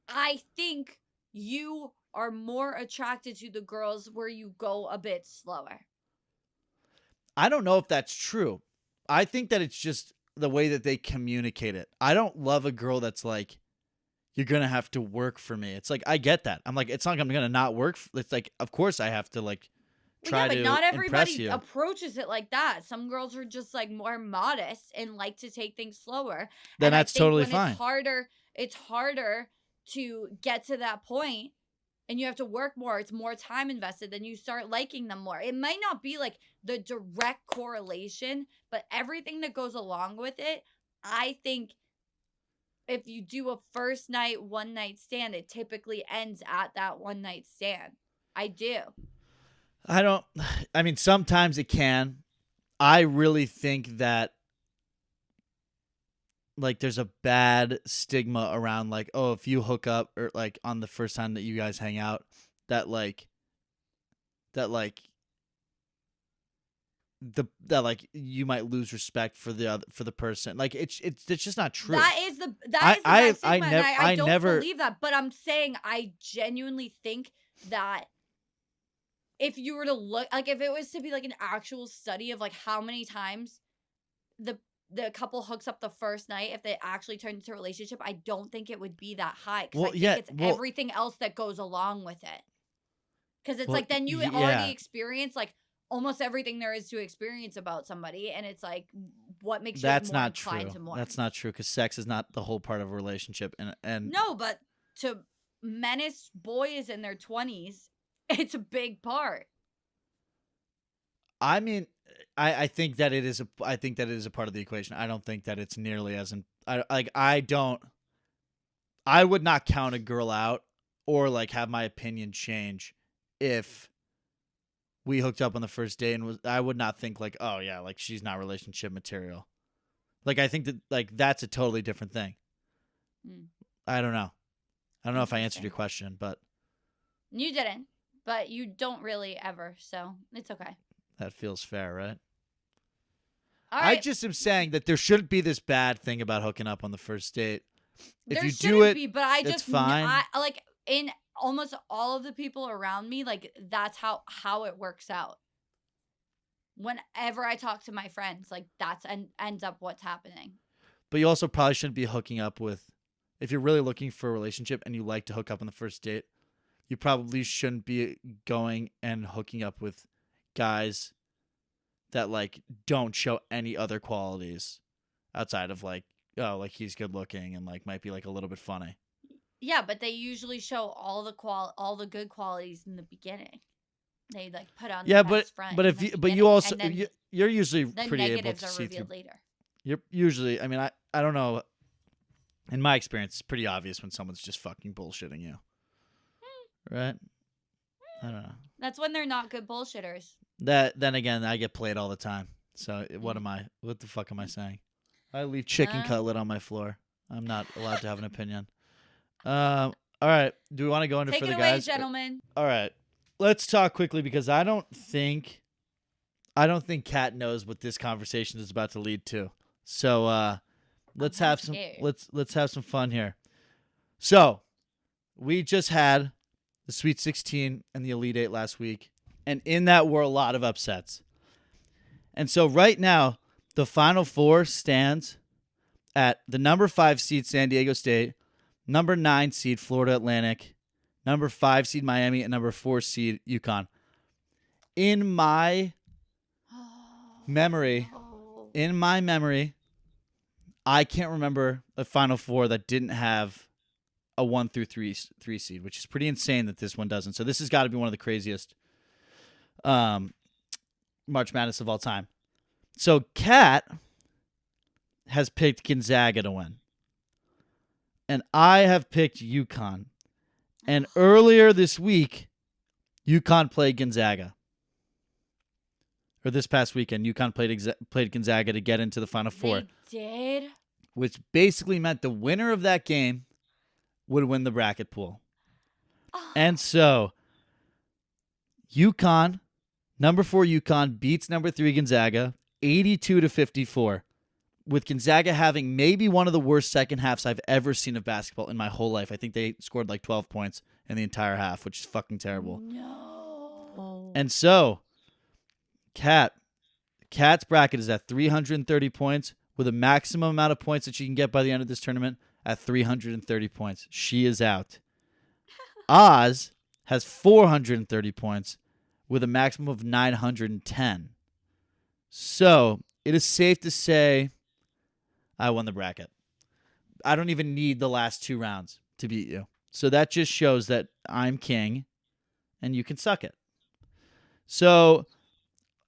I think you are more attracted to the girls where you go a bit slower. I don't know if that's true. I think that it's just the way that they communicate it. I don't love a girl that's like, you're going to have to work for me. It's like, I get that. I'm like, it's not like I'm going to not work. It's like, of course I have to like try but not to impress everybody you. approaches it like that. Some girls are just like more modest and like to take things slower. Then and that's I think totally when fine. It's harder to get to that point and you have to work more. It's more time invested. Then you start liking them more. It might not be like the direct correlation, but everything that goes along with it, I think if you do a first night, one night stand, it typically ends at that one night stand. I do. I mean, sometimes it can. I really think that like there's a bad stigma around like, oh, if you hook up or like on the first time that you guys hang out, that you might lose respect for the person. Like it's just not true. That is the bad stigma, and I don't never believe that. But I'm saying I genuinely think that if you were to look, like if it was to be like an actual study of like how many times the couple hooks up the first night, if they actually turn into a relationship, I don't think it would be that high. Because it's everything else that goes along with it. Because it's like then you already experience like almost everything there is to experience about somebody, and it's like what makes you more inclined to more. That's not true because sex is not the whole part of a relationship, and no, but to menace boys in their 20s, it's a big part. I mean, I think that it is a part of the equation. I don't think that it's nearly as I would not count a girl out or like have my opinion change if we hooked up on the first day and I would not think like, oh yeah, like she's not relationship material. Like I think that like that's a totally different thing. I don't know if I answered your question, but you didn't. But you don't really ever, so it's okay. That feels fair, right? All right. I just am saying that there shouldn't be this bad thing about hooking up on the first date. If you do it, but I just fine. Like in almost all of the people around me, like that's how it works out. Whenever I talk to my friends, like that's ends up what's happening. But you also probably shouldn't be hooking up with, if you're really looking for a relationship and you like to hook up on the first date, you probably shouldn't be going and hooking up with guys that like don't show any other qualities outside of like, oh, like he's good looking and like might be like a little bit funny. Yeah, but they usually show all the good qualities in the beginning. They like put on the best front. But you're usually pretty able to see through later. You're usually, I mean, I don't know. In my experience, it's pretty obvious when someone's just fucking bullshitting you. Right? I don't know. That's when they're not good bullshitters. Then again, I get played all the time. So what the fuck am I saying? I leave chicken cutlet on my floor. I'm not allowed to have an opinion. All right. Do we want to go into for the guys? Take it away, gentlemen. All right. Let's talk quickly because I don't think Kat knows what this conversation is about to lead to. So let's have some fun here. So we just had the Sweet 16 and the Elite 8 last week, and in that were a lot of upsets. And so right now, the Final Four stands at the number 5 seed San Diego State, number 9 seed Florida Atlantic, number 5 seed Miami, and number 4 seed UConn. In my memory, I can't remember a Final Four that didn't have a 1 through 3 seed, which is pretty insane that this one doesn't. So this has got to be one of the craziest March Madness of all time. So Kat has picked Gonzaga to win. and I have picked UConn. And earlier this week, UConn played Gonzaga. Or this past weekend, UConn played Gonzaga to get into the Final Four. They did? Which basically meant the winner of that game would win the bracket pool. Oh. And so, UConn, number 4 UConn, beats number 3 Gonzaga, 82-54. With Gonzaga having maybe one of the worst second halves I've ever seen of basketball in my whole life. I think they scored like 12 points in the entire half, which is fucking terrible. No. And so, Kat's bracket is at 330 points with a maximum amount of points that she can get by the end of this tournament at 330 points. She is out. Oz has 430 points with a maximum of 910. So, it is safe to say I won the bracket. I don't even need the last 2 rounds to beat you. So that just shows that I'm king and you can suck it. So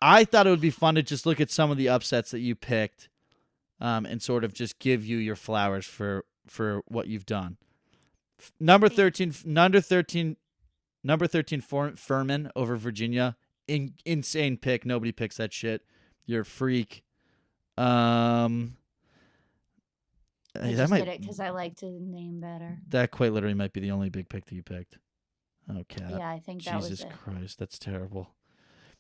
I thought it would be fun to just look at some of the upsets that you picked and sort of just give you your flowers for what you've done. Number 13 Furman over Virginia. Insane pick. Nobody picks that shit. You're a freak. I just did it because I like to name better. That quite literally might be the only big pick that you picked. Oh, Kat. Yeah, I think that was it. Jesus Christ, that's terrible.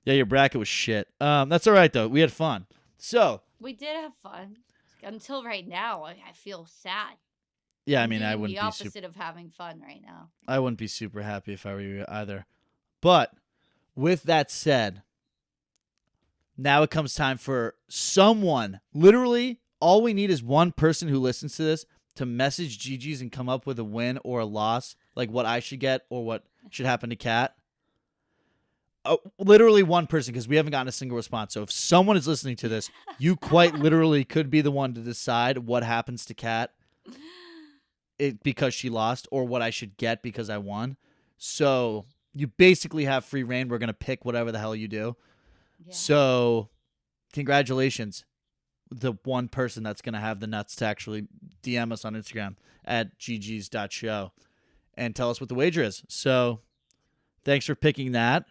Yeah, your bracket was shit. That's all right though. We had fun. So we did have fun until right now. I feel sad. Yeah, I I'm mean, I doing wouldn't the be opposite of having fun right now. I wouldn't be super happy if I were you either. But with that said, now it comes time for someone. Literally, all we need is one person who listens to this to message Gigi's and come up with a win or a loss, like what I should get or what should happen to Kat. Literally one person, because we haven't gotten a single response. So if someone is listening to this, you quite literally could be the one to decide what happens to Kat because she lost, or what I should get because I won. So you basically have free reign. We're going to pick whatever the hell you do. Yeah. So congratulations. The one person that's going to have the nuts to actually DM us on Instagram at gg's.show and tell us what the wager is. So thanks for picking that.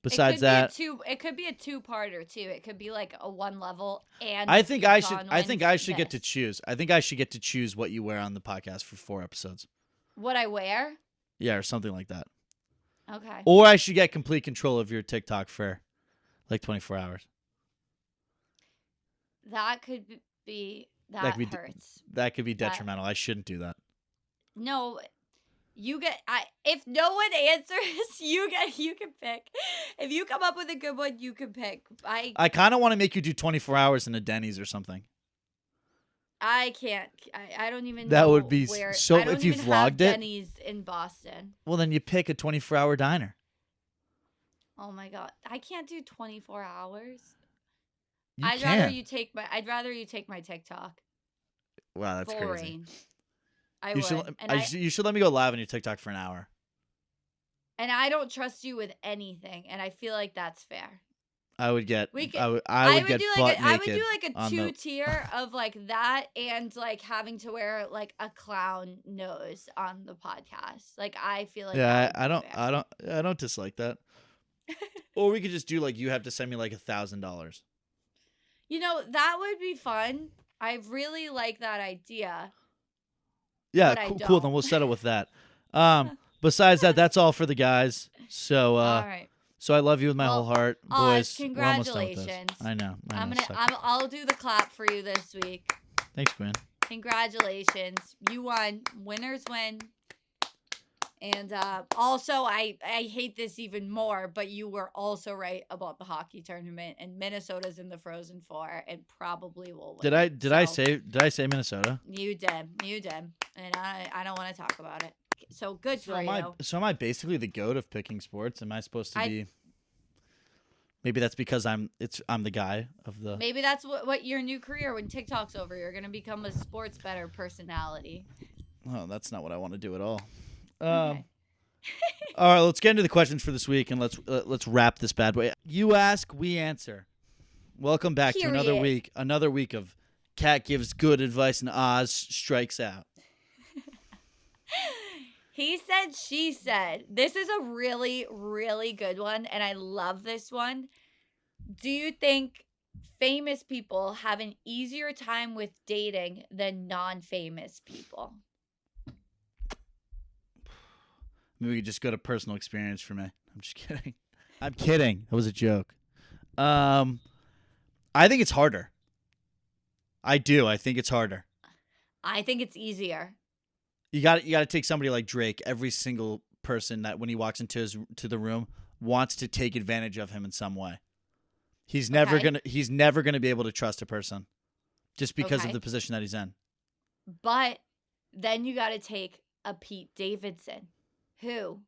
Besides that, it could be a 2-parter too. It could be like a 1 level and I think I should get to this. choose. I think I should get to choose what you wear on the podcast for 4 episodes. What I wear? Yeah, or something like that. Okay. Or I should get complete control of your TikTok for like 24 hours. That could be hurts. That could be detrimental. I shouldn't do that. No, if no one answers, you can pick. If you come up with a good one, you can pick. I kind of want to make you do 24 hours in a Denny's or something. I can't. I don't even. That know would be where, so. I don't if you even vlogged have it, Denny's in Boston. Well, then you pick a 24-hour diner. Oh my god, I can't do 24 hours. I'd rather you take my TikTok. Wow, that's Full crazy. reign. I you would. You should let me go live on your TikTok for an hour. And I don't trust you with anything, and I feel like that's fair. I would get. I would get do butt I would naked do like a 2-tier of like that, and like having to wear like a clown nose on the podcast. Like I feel like I don't dislike that. Or we could just do like you have to send me like $1,000. You know, that would be fun. I really like that idea. Yeah, cool. Then we'll settle with that. Besides that, that's all for the guys. So, all right. So I love you with my whole heart, boys. Congratulations! We're almost done with this. I know. I'll do the clap for you this week. Thanks, Gwen. Congratulations! You won. Winners win. And also, I hate this even more, but you were also right about the hockey tournament, and Minnesota's in the Frozen Four and probably will win. Did I say Minnesota? You did, and I don't want to talk about it. So good for you. So am I basically the goat of picking sports? Am I supposed to be? Maybe that's because I'm the guy of the. Maybe that's what your new career when TikTok's over. You're gonna become a sports bettor personality. Oh, that's not what I want to do at all. Okay. All right, let's get into the questions for this week, and let's wrap this bad boy. You ask, we answer. Welcome back to another week. Another week of Kat gives good advice and Oz strikes out. He said, she said. This is a really, really good one, and I love this one. Do you think famous people have an easier time with dating than non-famous people? Maybe we could just go to personal experience for me. I'm just kidding. I'm kidding. That was a joke. I think it's harder. I do. I think it's harder. I think it's easier. You got to take somebody like Drake. Every single person that when he walks into the room wants to take advantage of him in some way. He's never gonna be able to trust a person just because of the position that he's in. But then you got to take a Pete Davidson, who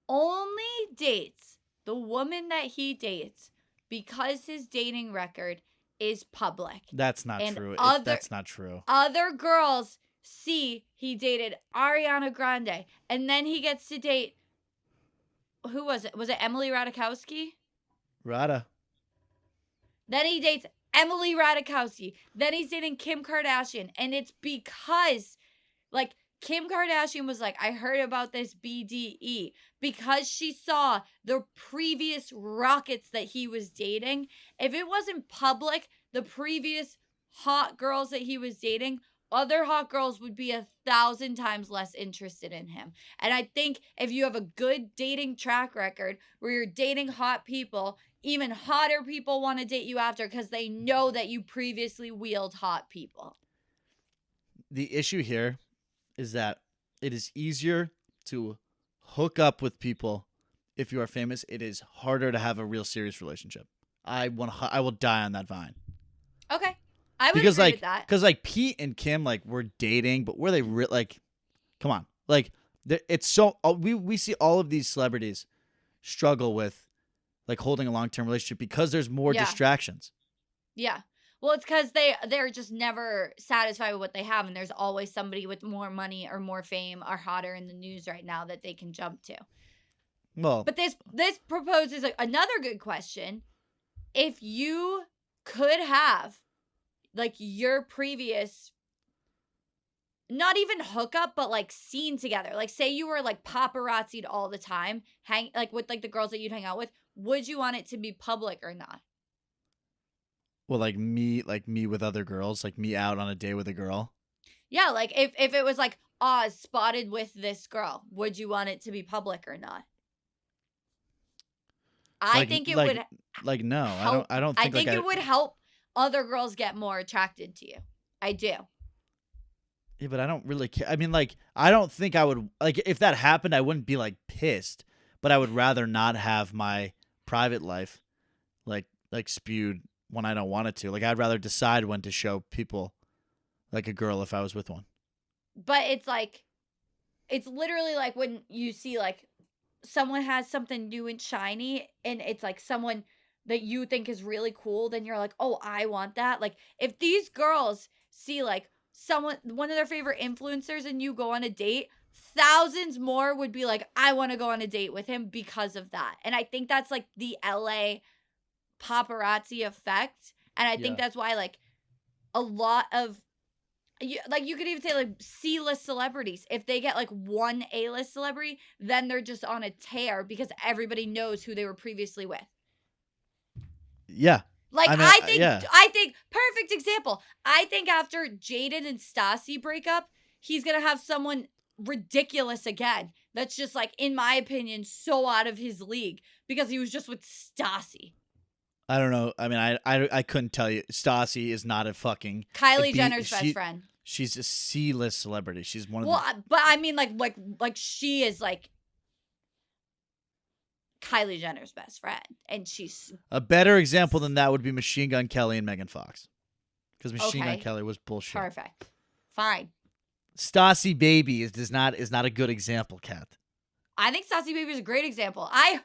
only dates the woman that he dates because his dating record is public. That's not true. That's not true. Other girls see he dated Ariana Grande, and then he gets to date, who was it? Was it Emily Ratajkowski? Rada. Then he dates Emily Ratajkowski. Then he's dating Kim Kardashian, and it's because, like, Kim Kardashian was like, I heard about this BDE because she saw the previous rockets that he was dating. If it wasn't public, the previous hot girls that he was dating, other hot girls would be 1,000 times less interested in him. And I think if you have a good dating track record where you're dating hot people, even hotter people want to date you after because they know that you previously wheeled hot people. The issue here is that it is easier to hook up with people if you are famous. It is harder to have a real serious relationship. I will die on that vine. Okay. I would agree with that. Because like Pete and Kim were dating, but were they come on, it's so we see all of these celebrities struggle with holding a long-term relationship because there's more distractions. Yeah. Well, it's because they're just never satisfied with what they have, and there's always somebody with more money or more fame or hotter in the news right now that they can jump to. Well, but this proposes another good question. If you could have your previous, not even hookup, but seen together, say you were paparazzi'd all the time, with the girls that you'd hang out with, would you want it to be public or not? Well, me with other girls, me out on a date with a girl. Yeah, if it was Oz spotted with this girl, would you want it to be public or not? I think it would. No, help. I don't think. I think it would help other girls get more attracted to you. I do. Yeah, but I don't really care. I mean, I don't think I would if that happened, I wouldn't be pissed, but I would rather not have my private life spewed when I don't want it to. I'd rather decide when to show people a girl if I was with one. But it's literally when you see someone has something new and shiny, and it's someone that you think is really cool, then you're oh, I want that. If these girls see one of their favorite influencers and you go on a date, thousands more would be I want to go on a date with him because of that. And I think that's the LA paparazzi effect, and I think that's why a lot of you could even say C-list celebrities, if they get one A-list celebrity, then they're just on a tear because everybody knows who they were previously with. Yeah. I think perfect example. I think after Jaden and Stassi break up, he's gonna have someone ridiculous again. That's just in my opinion, so out of his league because he was just with Stassi. I don't know. I mean, I couldn't tell you. Stassi is not a fucking Kylie Jenner's best friend. She's a C-list celebrity. She's one of but I mean, she is Kylie Jenner's best friend, and she's a better example than that would be Machine Gun Kelly and Megan Fox, because Machine Gun Kelly was bullshit. Perfect, fine. Stassi Baby is not a good example, Kat. I think Stassi Baby is a great example. I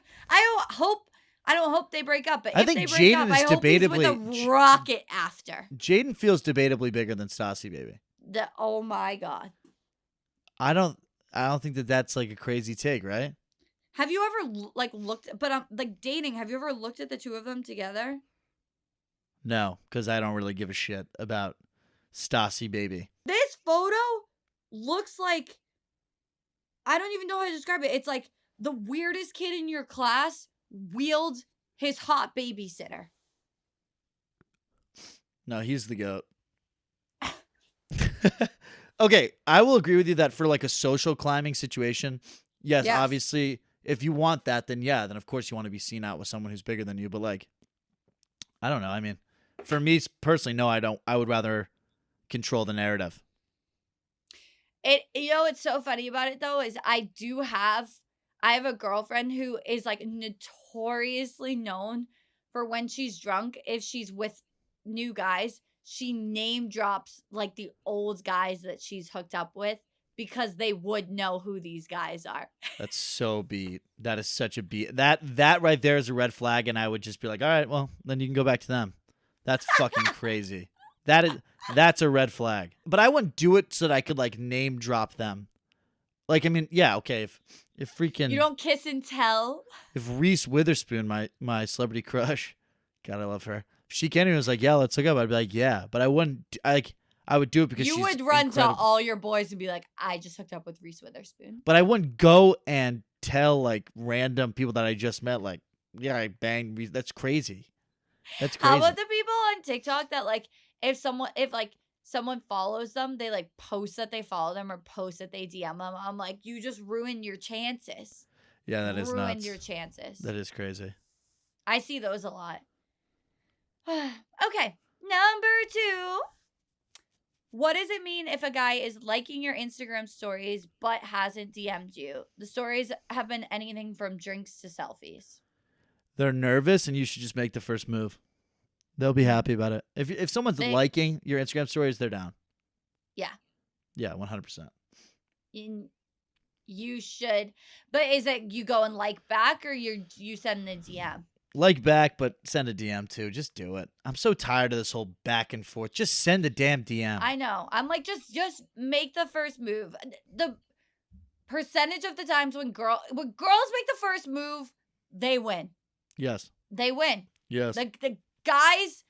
don't hope they break up, but I if think they break Jaden up, is I hope he's with debatably a rocket after. Jaden feels debatably bigger than Stassi Baby. Oh my god. I don't think that's a crazy take, right? Have you ever looked? But dating. Have you ever looked at the two of them together? No, because I don't really give a shit about Stassi Baby. This photo looks like I don't even know how to describe it. It's like the weirdest kid in your class wheeled his hot babysitter. No, he's the GOAT. Okay, I will agree with you that for like a social climbing situation, yes, Yes. obviously, if you want that, then yeah, then of course you want to be seen out with someone who's bigger than you. But like, I don't know. I mean, for me personally, no, I don't. I would rather control the narrative. You know what's so funny about it though is I have a girlfriend who is like notoriously known for when she's drunk, if she's with new guys, she name drops like the old guys that she's hooked up with because they would know who these guys are. That's so beat. That is such a beat. That right there is a red flag, and I would just be like, all right, well, then you can go back to them. That's fucking crazy. That's a red flag. But I wouldn't do it so that I could like name drop them. Like, I mean, yeah, okay, if freaking You don't kiss and tell. if Reese Witherspoon, my celebrity crush, God, I love her. If she came and was like, yeah, let's hook up, I'd be like, yeah, but I wouldn't. I would do it because You she's would run incredible. to all your boys and be like, I just hooked up with Reese Witherspoon. But I wouldn't go and tell like random people that I just met, like, yeah, I banged Reese. That's crazy. That's crazy. How about the people on TikTok that like if someone follows them, they like post that they follow them or post that they DM them. I'm like, you just ruined your chances. Yeah, that is Ruined nuts. your chances. That is crazy. I see those a lot. Okay, number 2. What does it mean if a guy is liking your Instagram stories but hasn't DM'd you? The stories have been anything from drinks to selfies. They're nervous, and you should just make the first move. They'll be happy about it. If someone's liking your Instagram stories, they're down. Yeah. Yeah, 100%. You should, but is it you go and like back or you send the DM? Like back, but send a DM too. Just do it. I'm so tired of this whole back and forth. Just send a damn DM. I know. I'm like, just make the first move. The percentage of the times when girls make the first move, they win. Yes. They win. Yes. The guys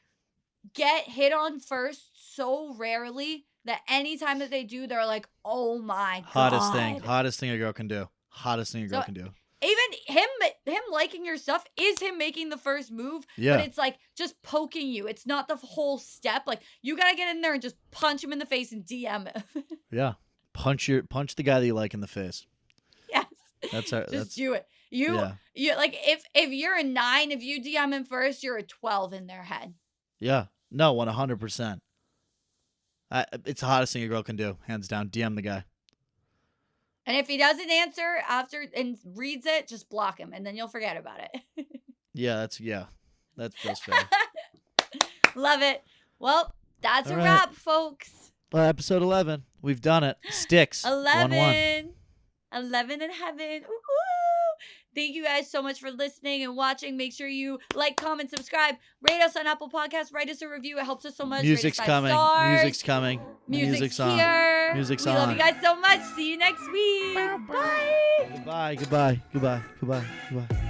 get hit on first so rarely that anytime that they do, they're like, oh my God. Hottest thing a girl can do. Hottest thing a girl can do. Even him liking your stuff is him making the first move. Yeah. But it's like just poking you. It's not the whole step. Like you gotta get in there and just punch him in the face and DM him. Yeah. Punch the guy that you like in the face. Yes. That's do it. You like if you're a 9, if you DM him first, you're a 12 in their head. Yeah. No, 100%. It's the hottest thing a girl can do, hands down. DM the guy. And if he doesn't answer after and reads it, just block him, and then you'll forget about it. Yeah, that feels fair. Love it. Well, that's All a right. wrap, folks. Well, episode 11. We've done it. Sticks. 11. 1-1. 11 in heaven. Woo-hoo. Thank you guys so much for listening and watching. Make sure you like, comment, subscribe, rate us on Apple Podcasts, write us a review. It helps us so much. Music's Rate us 5 coming. stars. Music's coming. Music's on. here. Music's we love on. you guys so much. See you next week. Bye. Goodbye.